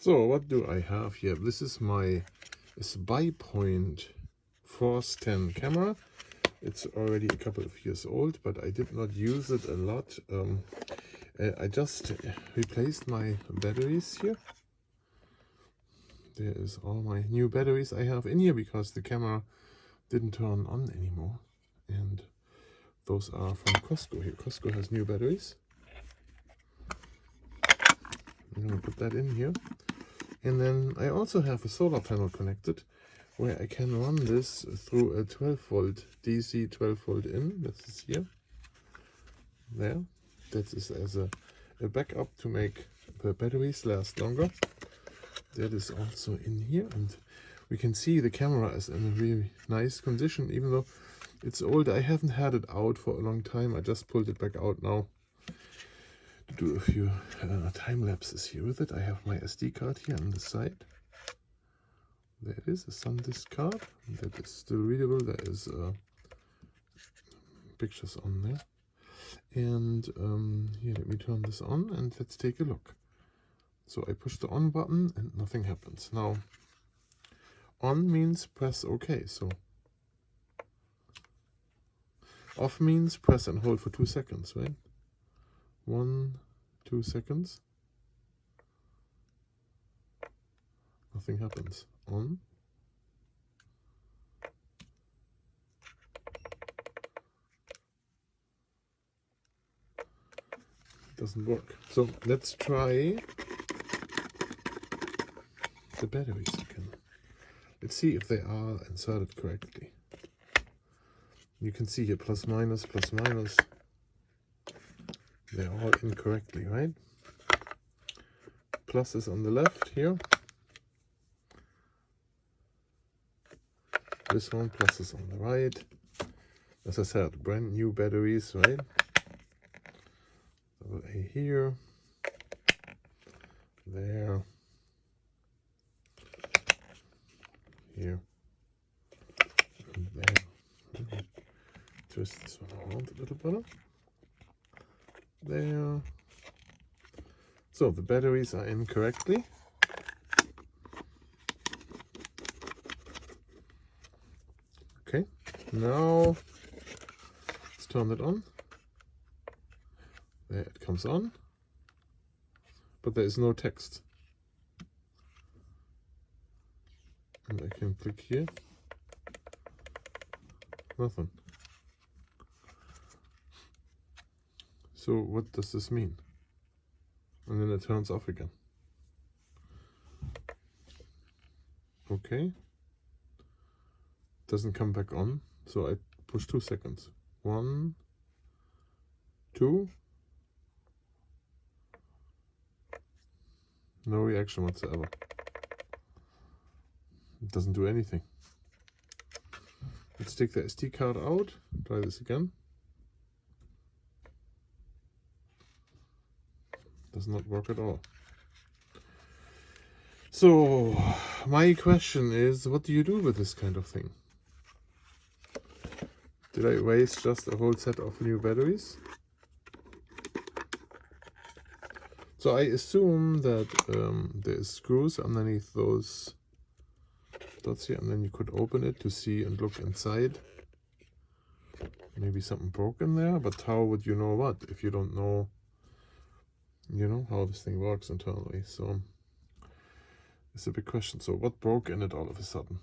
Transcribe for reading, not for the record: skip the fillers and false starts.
So what do I have here? This is my Spypoint Force 10 camera. It's already a couple of years old, but I did not use it a lot. I just replaced my batteries here. There is all my new batteries I have in here because the camera didn't turn on anymore. And those are from Costco here. Costco has new batteries. I'm going to put that in here. And then I also have a solar panel connected where I can run this through a 12 volt DC 12 volt in. This is here. There. That is as a backup to make the batteries last longer. That is also in here, and we can see the camera is in a really nice condition, even though it's old. I haven't had it out for a long time. I just pulled it back out now to do a few time lapses here with it. I have my SD card here on the side. There it is, a SanDisk card. That is still readable. There is pictures on there. And here, let me turn this on and let's take a look. So I push the on button and nothing happens. Now, on means press OK. So off means press and hold for 2 seconds, right? 1, 2 seconds. Nothing happens. On. Doesn't work. So let's try the batteries again. Let's see if they are inserted correctly. You can see here plus minus, plus minus. They're all incorrectly, right? Plus is on the left here. This one, plus is on the right. As I said, brand new batteries, right? Double A here. There. Here. And there. Twist this one around a little better. There. So the batteries are in correctly. Okay, now let's turn it on. There it comes on, but there is no text. And I can click here. Nothing. So what does this mean? And then it turns off again. Okay. Doesn't come back on. So I push 2 seconds. 1, 2. No reaction whatsoever. It doesn't do anything. Let's take the SD card out. Try this again. Does not work at all. So my question is, what do you do with this kind of thing? Did I waste just a whole set of new batteries? So I assume that there is screws underneath those dots here, and then you could open it to see and look inside. Maybe something broke in there, but how would you know what if you don't know, you know, how this thing works internally? So it's a big question. So what broke in it all of a sudden?